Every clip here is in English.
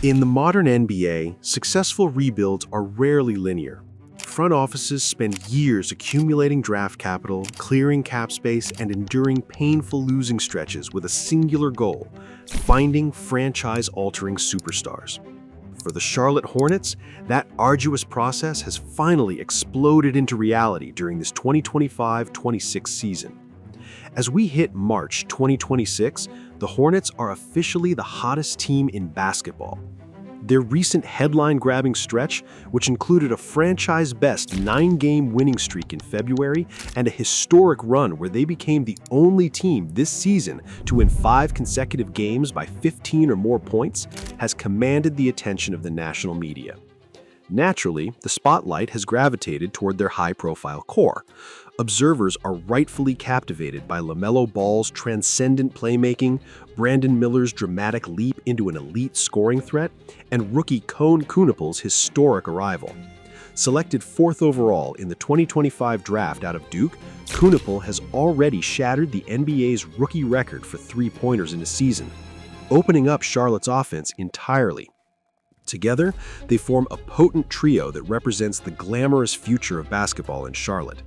In the modern NBA, successful rebuilds are rarely linear. Front offices spend years accumulating draft capital, clearing cap space, and enduring painful losing stretches with a singular goal: finding franchise-altering superstars. For the Charlotte Hornets, that arduous process has finally exploded into reality during this 2025-26 season. As we hit March 2026, the Hornets are officially the hottest team in basketball. Their recent headline-grabbing stretch, which included a franchise-best 9-game winning streak in February and a historic run where they became the only team this season to win 5 consecutive games by 15 or more points, has commanded the attention of the national media. Naturally, the spotlight has gravitated toward their high-profile core. Observers are rightfully captivated by LaMelo Ball's transcendent playmaking, Brandon Miller's dramatic leap into an elite scoring threat, and rookie Cone Kunaple's historic arrival. Selected 4th overall in the 2025 draft out of Duke, Kunaple has already shattered the NBA's rookie record for three-pointers in a season, opening up Charlotte's offense entirely. Together, they form a potent trio that represents the glamorous future of basketball in Charlotte.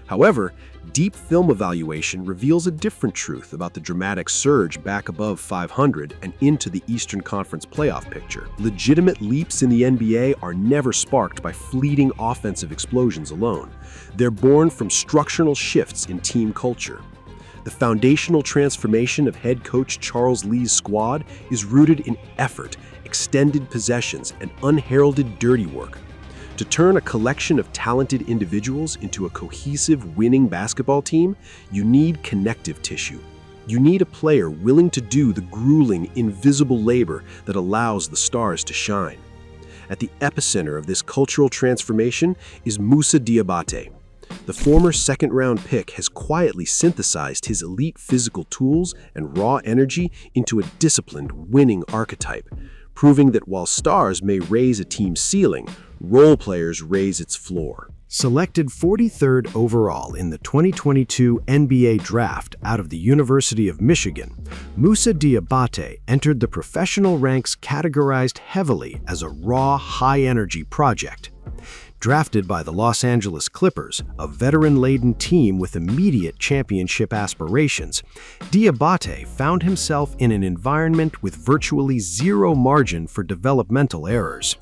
However, deep film evaluation reveals a different truth about the dramatic surge back above 500 and into the Eastern Conference playoff picture. Legitimate leaps in the NBA are never sparked by fleeting offensive explosions alone. They're born from structural shifts in team culture. The foundational transformation of head coach Charles Lee's squad is rooted in effort, extended possessions, and unheralded dirty work. To turn a collection of talented individuals into a cohesive, winning basketball team, you need connective tissue. You need a player willing to do the grueling, invisible labor that allows the stars to shine. At the epicenter of this cultural transformation is Moussa Diabate. The former second-round pick has quietly synthesized his elite physical tools and raw energy into a disciplined, winning archetype, proving that while stars may raise a team's ceiling, role players raise its floor. Selected 43rd overall in the 2022 NBA Draft out of the University of Michigan, Moussa Diabate entered the professional ranks categorized heavily as a raw, high-energy project. Drafted by the Los Angeles Clippers, a veteran-laden team with immediate championship aspirations, Diabate found himself in an environment with virtually zero margin for developmental errors.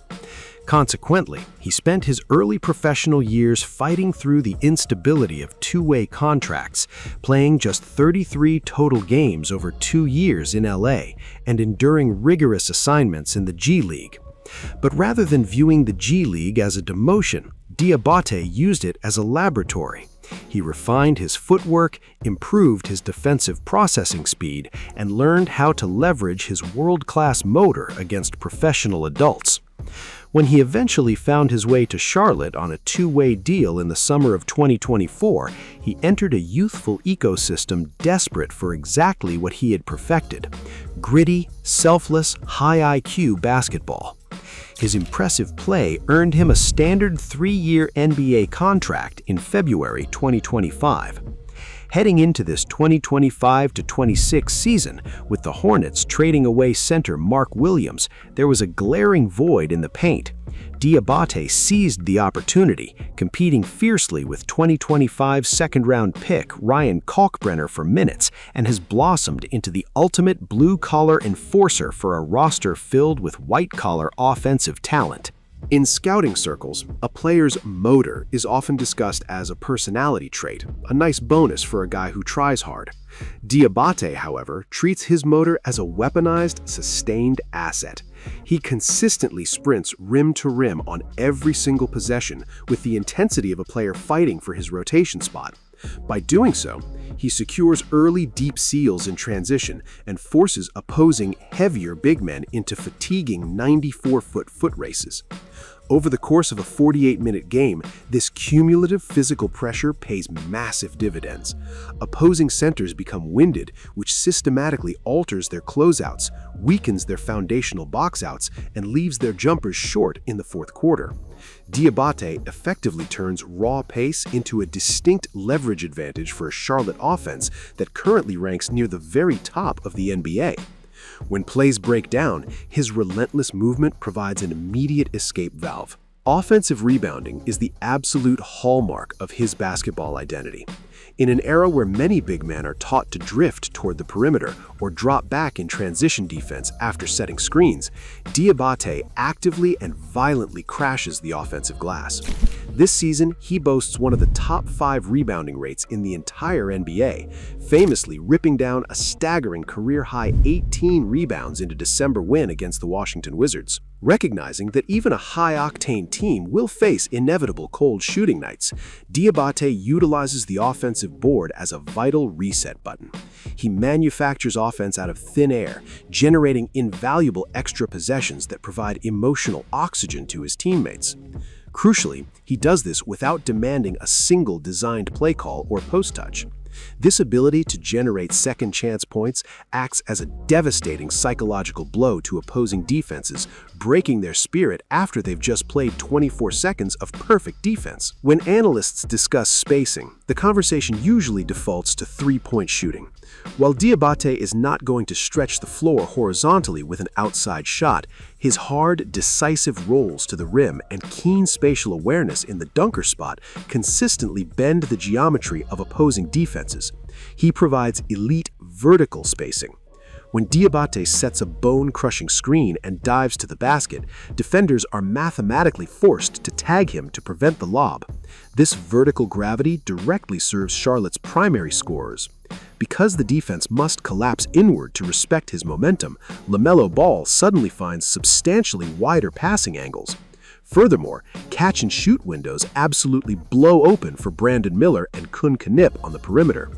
Consequently, he spent his early professional years fighting through the instability of two-way contracts, playing just 33 total games over 2 years in LA, and enduring rigorous assignments in the G League. But rather than viewing the G League as a demotion, Diabate used it as a laboratory. He refined his footwork, improved his defensive processing speed, and learned how to leverage his world-class motor against professional adults. When he eventually found his way to Charlotte on a two-way deal in the summer of 2024, he entered a youthful ecosystem desperate for exactly what he had perfected: gritty, selfless, high IQ basketball. His impressive play earned him a standard 3-year NBA contract in February 2025. Heading into this 2025-26 season, with the Hornets trading away center Mark Williams, there was a glaring void in the paint. Diabate seized the opportunity, competing fiercely with 2025 second-round pick Ryan Kalkbrenner for minutes, and has blossomed into the ultimate blue-collar enforcer for a roster filled with white-collar offensive talent. In scouting circles, a player's motor is often discussed as a personality trait, a nice bonus for a guy who tries hard. Diabate, however, treats his motor as a weaponized, sustained asset. He consistently sprints rim to rim on every single possession with the intensity of a player fighting for his rotation spot. By doing so, he secures early deep seals in transition and forces opposing heavier big men into fatiguing 94-foot foot races. Over the course of a 48-minute game, this cumulative physical pressure pays massive dividends. Opposing centers become winded, which systematically alters their closeouts, weakens their foundational boxouts, and leaves their jumpers short in the fourth quarter. Diabate effectively turns raw pace into a distinct leverage advantage for a Charlotte offense that currently ranks near the very top of the NBA. When plays break down, his relentless movement provides an immediate escape valve. Offensive rebounding is the absolute hallmark of his basketball identity. In an era where many big men are taught to drift toward the perimeter or drop back in transition defense after setting screens, Diabate actively and violently crashes the offensive glass. This season, he boasts one of the top 5 rebounding rates in the entire NBA, famously ripping down a staggering career-high 18 rebounds in a December win against the Washington Wizards. Recognizing that even a high-octane team will face inevitable cold shooting nights, Diabate utilizes the offensive board as a vital reset button. He manufactures offense out of thin air, generating invaluable extra possessions that provide emotional oxygen to his teammates. Crucially, he does this without demanding a single designed play call or post touch. This ability to generate second chance points acts as a devastating psychological blow to opposing defenses, breaking their spirit after they've just played 24 seconds of perfect defense. When analysts discuss spacing, the conversation usually defaults to three-point shooting. While Diabate is not going to stretch the floor horizontally with an outside shot, his hard, decisive rolls to the rim and keen spatial awareness in the dunker spot consistently bend the geometry of opposing defenses. He provides elite vertical spacing. When Diabate sets a bone-crushing screen and dives to the basket, defenders are mathematically forced to tag him to prevent the lob. This vertical gravity directly serves Charlotte's primary scorers. Because the defense must collapse inward to respect his momentum, LaMelo Ball suddenly finds substantially wider passing angles. Furthermore, catch-and-shoot windows absolutely blow open for Brandon Miller and Kun Knip on the perimeter.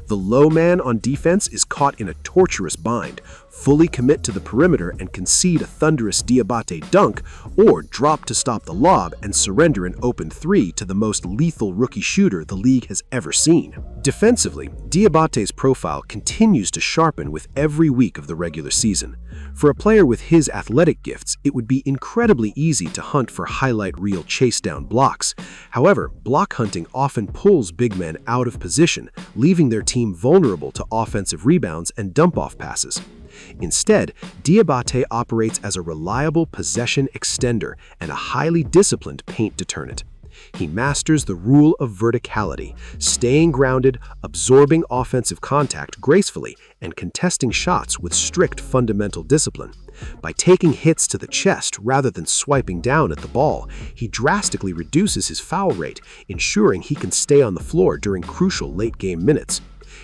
The low man on defense is caught in a torturous bind, fully commit to the perimeter and concede a thunderous Diabate dunk, or drop to stop the lob and surrender an open three to the most lethal rookie shooter the league has ever seen. Defensively, Diabate's profile continues to sharpen with every week of the regular season. For a player with his athletic gifts, it would be incredibly easy to hunt for highlight reel chase-down blocks. However, block hunting often pulls big men out of position, leaving their team vulnerable to offensive rebounds and dump-off passes. Instead, Diabate operates as a reliable possession extender and a highly disciplined paint deterrent. He masters the rule of verticality, staying grounded, absorbing offensive contact gracefully, and contesting shots with strict fundamental discipline. By taking hits to the chest rather than swiping down at the ball, he drastically reduces his foul rate, ensuring he can stay on the floor during crucial late-game minutes.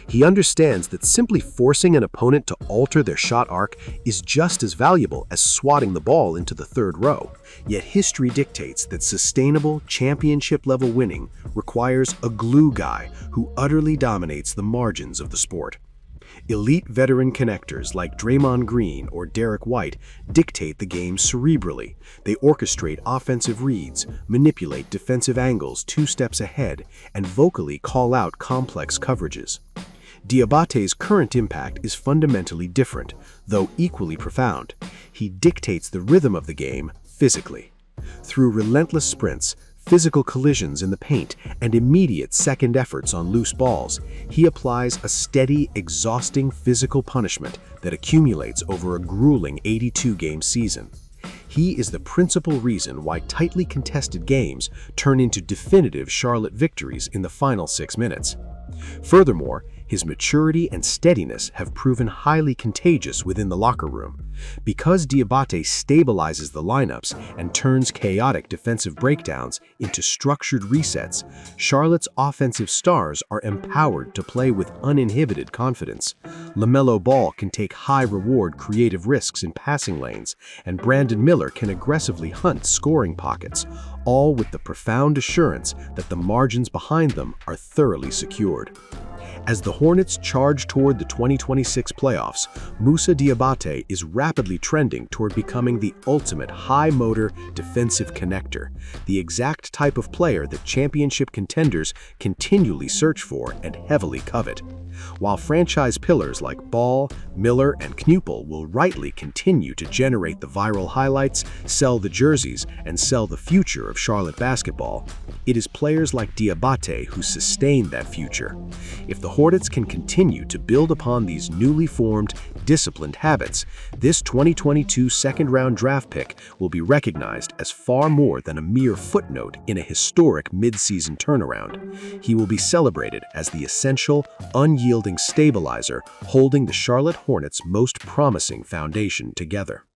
He understands that simply forcing an opponent to alter their shot arc is just as valuable as swatting the ball into the third row. Yet history dictates that sustainable, championship-level winning requires a glue guy who utterly dominates the margins of the sport. Elite veteran connectors like Draymond Green or Derek White dictate the game cerebrally. They orchestrate offensive reads, manipulate defensive angles 2 steps ahead, and vocally call out complex coverages. Diabate's current impact is fundamentally different, though equally profound. He dictates the rhythm of the game physically. Through relentless sprints, physical collisions in the paint, and immediate second efforts on loose balls, he applies a steady, exhausting physical punishment that accumulates over a grueling 82-game season. He is the principal reason why tightly contested games turn into definitive Charlotte victories in the final 6 minutes. Furthermore, his maturity and steadiness have proven highly contagious within the locker room. Because Diabate stabilizes the lineups and turns chaotic defensive breakdowns into structured resets, Charlotte's offensive stars are empowered to play with uninhibited confidence. LaMelo Ball can take high-reward creative risks in passing lanes, and Brandon Miller can aggressively hunt scoring pockets, all with the profound assurance that the margins behind them are thoroughly secured. As the Hornets charge toward the 2026 playoffs, Moussa Diabate is rapidly trending toward becoming the ultimate high-motor defensive connector, the exact type of player that championship contenders continually search for and heavily covet. While franchise pillars like Ball, Miller, and Knupel will rightly continue to generate the viral highlights, sell the jerseys, and sell the future of Charlotte basketball, it is players like Diabate who sustain that future. If the Hornets can continue to build upon these newly formed, disciplined habits, this 2022 second-round draft pick will be recognized as far more than a mere footnote in a historic mid-season turnaround. He will be celebrated as the essential, unyielding stabilizer holding the Charlotte Hornets' most promising foundation together.